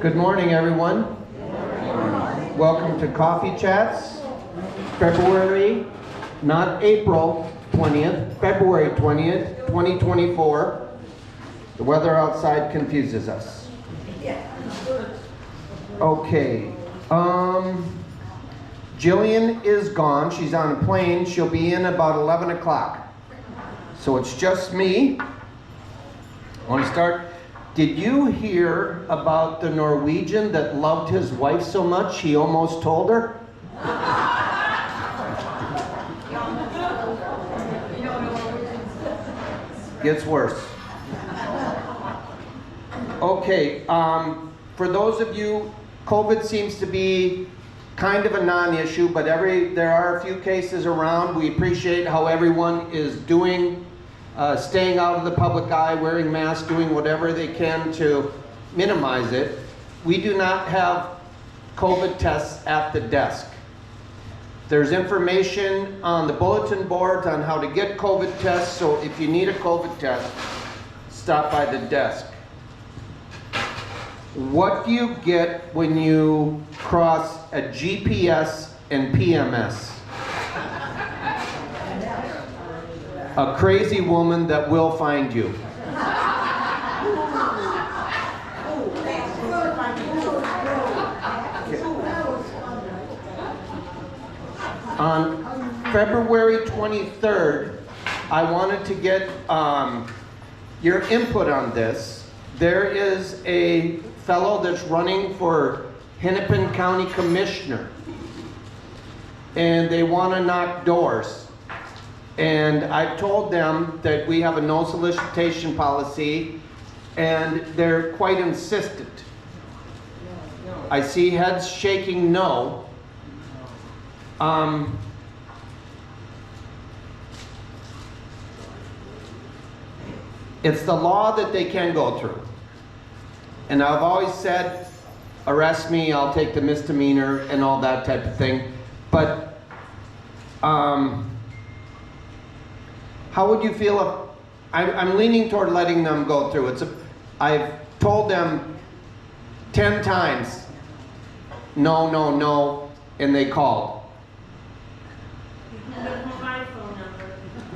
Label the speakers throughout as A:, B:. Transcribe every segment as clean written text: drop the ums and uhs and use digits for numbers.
A: Good morning, everyone. Welcome to Coffee Chats, February, not April 20th, February 20th, 2024. The weather outside confuses us. Okay, Jillian is gone. She's on a plane. She'll be in about 11 o'clock. So it's just me. I want to start. Did you hear about the Norwegian that loved his wife so much he almost told her? Gets worse. Okay, for those of you, COVID seems to be kind of a non-issue, but there are a few cases around. We appreciate how everyone is doing, staying out of the public eye, wearing masks, doing whatever they can to minimize it. We do not have COVID tests at the desk. There's information on the bulletin boards on how to get COVID tests, so if you need a COVID test, stop by the desk. What do you get when you cross a GPS and PMS? A crazy woman that will find you. On February 23rd, I wanted to get your input on this. There is a fellow that's running for Hennepin County Commissioner, and they want to knock doors. And I told them that we have a no solicitation policy, and they're quite insistent. I see heads shaking no. It's the law that they can go through. And I've always said, arrest me, I'll take the misdemeanor and all that type of thing. But how would you feel if, I'm leaning toward letting them go through. I've told them 10 times, no, no, no, and they called.
B: You can give them my phone number.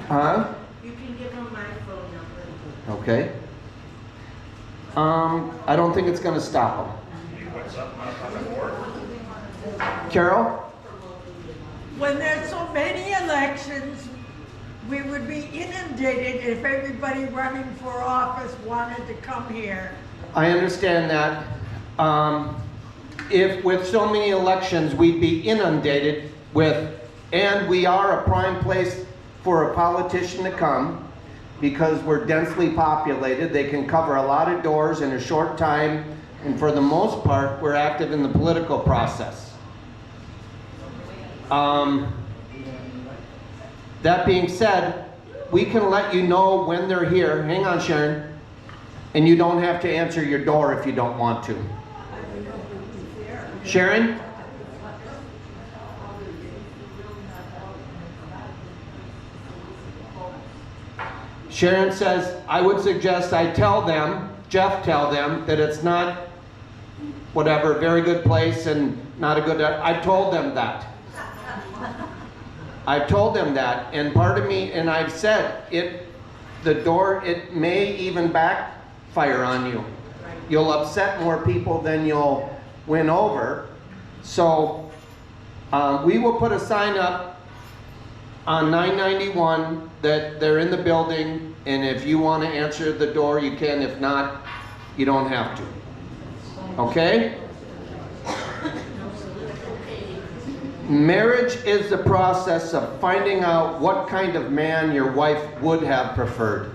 A: Huh?
B: You can give them my phone number.
A: Okay. I don't think it's going to stop them.
C: Can you put something up on the board?
A: Carol?
D: When there's so many elections, we would be inundated if everybody running for office wanted to come here.
A: I understand that. If with so many elections, we'd be inundated with, and we are a prime place for a politician to come, because we're densely populated. They can cover a lot of doors in a short time, and for the most part, we're active in the political process. That being said, we can let you know when they're here. Hang on, Sharon. And you don't have to answer your door if you don't want to. Sharon? Sharon says, I would suggest I tell them, Jeff tell them, that it's not whatever, very good place and not a good, I told them that. I told them that, and part of me, and I've said, the door, it may even backfire on you. You'll upset more people than you'll win over. So we will put a sign up on 991 that they're in the building, and if you want to answer the door, you can. If not, you don't have to. Okay? Marriage is the process of finding out what kind of man your wife would have preferred.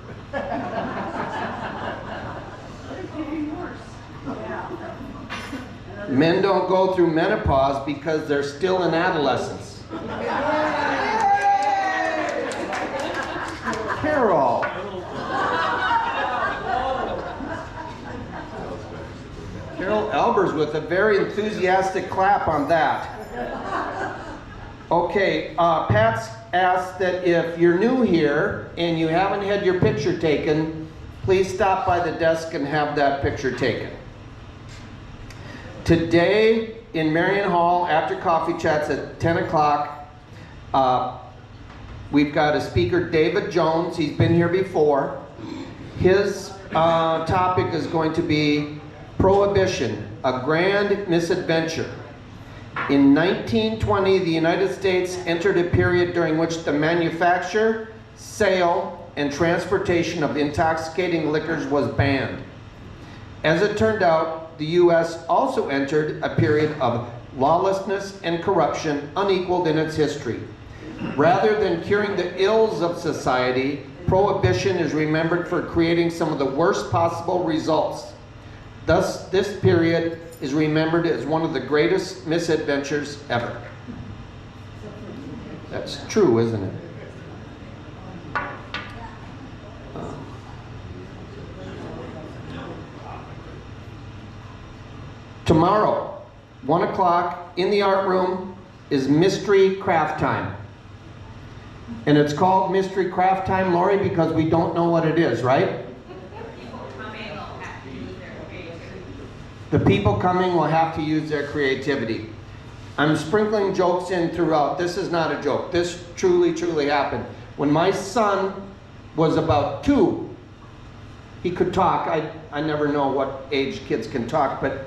A: Men don't go through menopause because they're still in adolescence. Carol. Carol Albers with a very enthusiastic clap on that. Okay, Pat's asked that if you're new here and you haven't had your picture taken, please stop by the desk and have that picture taken. Today in Marion Hall, after Coffee Chats at 10 o'clock, we've got a speaker, David Jones. He's been here before. His topic is going to be Prohibition, a Grand Misadventure. In 1920, the United States entered a period during which the manufacture, sale, and transportation of intoxicating liquors was banned. As it turned out, the U.S. also entered a period of lawlessness and corruption unequaled in its history. Rather than curing the ills of society, Prohibition is remembered for creating some of the worst possible results. Thus, this period is remembered as one of the greatest misadventures ever. That's true, isn't it? Tomorrow, 1 o'clock, in the art room, is Mystery Craft Time. And it's called Mystery Craft Time, Lori, because we don't know what it is, right? The people coming will have to use their creativity. I'm sprinkling jokes in throughout. This is not a joke. This truly, truly happened. When my son was about 2, he could talk. I never know what age kids can talk, but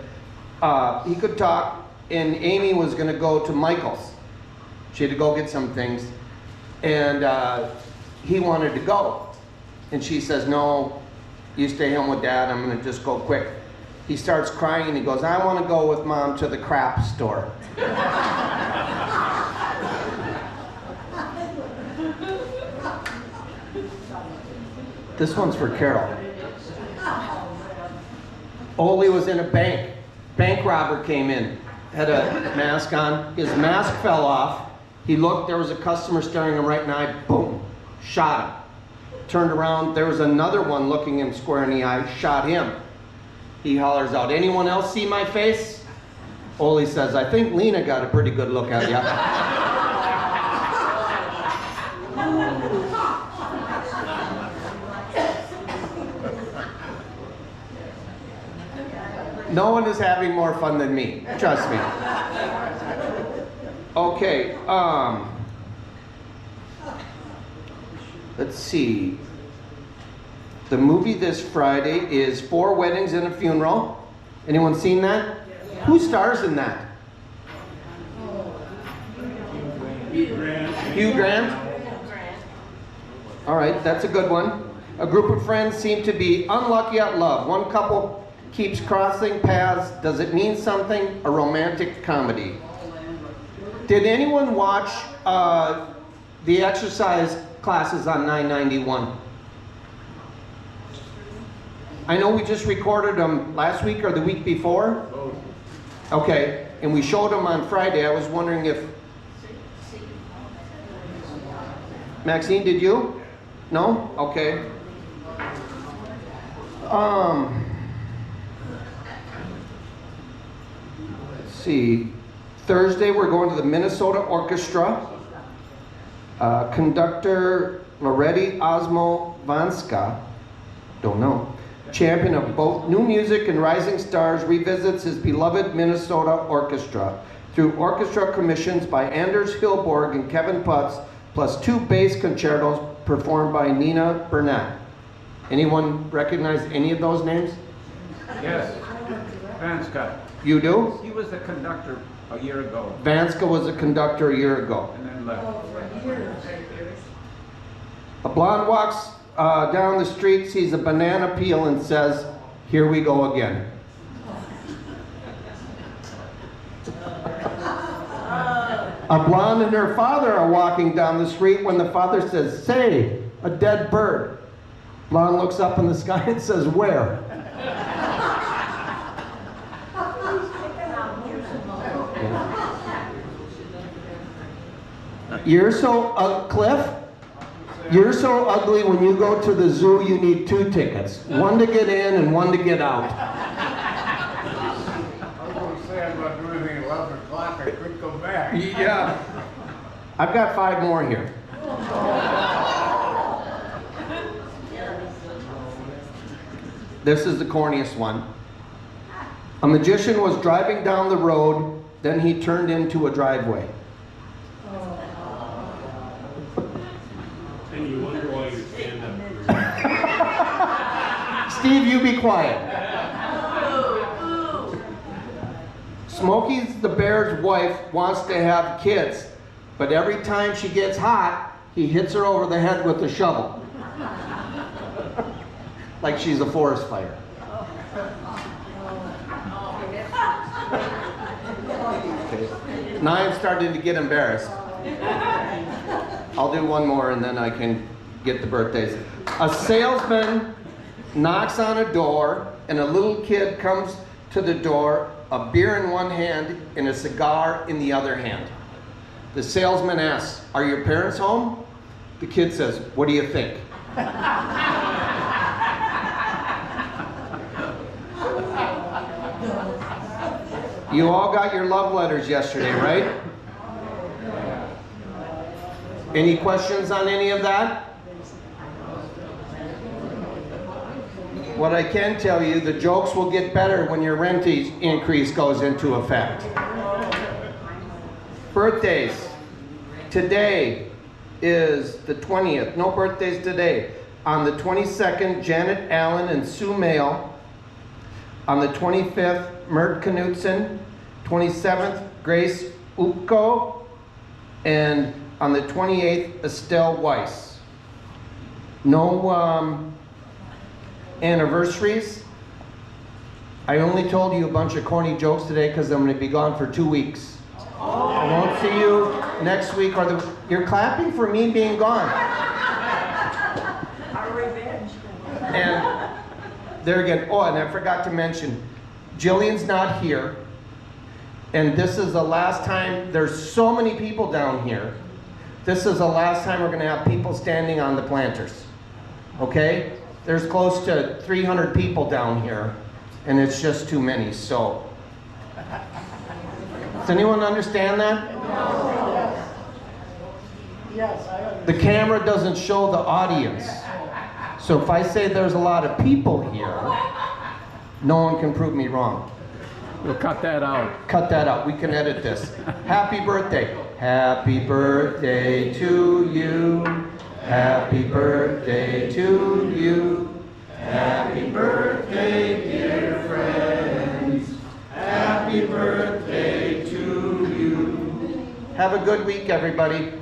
A: he could talk, and Amy was going to go to Michael's. She had to go get some things, and he wanted to go. And she says, no, you stay home with Dad. I'm going to just go quick. He starts crying, and he goes, I want to go with Mom to the crap store. This one's for Carol. Ole was in a bank. Bank robber came in, had a mask on. His mask fell off. He looked, there was a customer staring him right in the eye, boom, shot him. Turned around, there was another one looking him square in the eye, shot him. He hollers out, anyone else see my face? Ole says, I think Lena got a pretty good look at you. No one is having more fun than me, trust me. Okay, let's see. The movie this Friday is 4 Weddings and a Funeral. Anyone seen that? Yeah. Who stars in that? Hugh Grant. All right, that's a good one. A group of friends seem to be unlucky at love. One couple keeps crossing paths. Does it mean something? A romantic comedy. Did anyone watch the exercise classes on 991? I know we just recorded them last week or the week before. Okay, and we showed them on Friday. I was wondering if... Maxine, did you? No? Okay. Let's see. Thursday, we're going to the Minnesota Orchestra. Conductor Loretti Osmo-Vanska, don't know, champion of both new music and rising stars, revisits his beloved Minnesota Orchestra through orchestra commissions by Anders Hillborg and Kevin Putz, plus 2 bass concertos performed by Nina Burnett. Anyone recognize any of those names?
E: Yes, Vanska.
A: You do?
E: He was the conductor a year ago.
A: Vanska was a conductor a year ago.
E: And then left.
A: A blonde walks down the street, sees a banana peel, and says, "Here we go again." A blonde and her father are walking down the street when the father says, "Say, a dead bird." Blonde looks up in the sky and says, "Where?" You're so, Cliff, you're so ugly when you go to the zoo you need 2 tickets. One to get in and one to get out.
F: I was going to say I'm not doing anything at 11 o'clock. I could come back.
A: Yeah. I've got 5 more here. This is the corniest one. A magician was driving down the road, then he turned into a driveway.
G: And you wonder why you stand up.
A: Steve, you be quiet. Smokey the Bear's wife wants to have kids, but every time she gets hot, he hits her over the head with a shovel. Like she's a forest fire. Okay. Now I'm starting to get embarrassed. I'll do one more and then I can get the birthdays. A salesman knocks on a door and a little kid comes to the door, a beer in one hand and a cigar in the other hand. The salesman asks, "Are your parents home?" The kid says, "What do you think?" You all got your love letters yesterday, right? Any questions on any of that? What I can tell you, the jokes will get better when your rent increase goes into effect. Birthdays. Today is the 20th. No birthdays today. On the 22nd, Janet Allen and Sue Mail. On the 25th, Mert Knudsen. 27th, Grace Upko. And on the 28th, Estelle Weiss. No anniversaries. I only told you a bunch of corny jokes today because I'm going to be gone for 2 weeks. I won't see you next week you're clapping for me being gone.
D: Our revenge.
A: And there again, oh, and I forgot to mention, Jillian's not here. And this is the last time, there's so many people down here. This is the last time we're going to have people standing on the planters. Okay? There's close to 300 people down here, and it's just too many, so. Does anyone understand that?
D: Yes, I understand.
A: The camera doesn't show the audience. So if I say there's a lot of people here, no one can prove me wrong.
E: We'll cut that out.
A: Cut that out. We can edit this. Happy birthday. Happy birthday to you. Happy birthday to you. Happy birthday, dear friends. Happy birthday to you. Have a good week, everybody.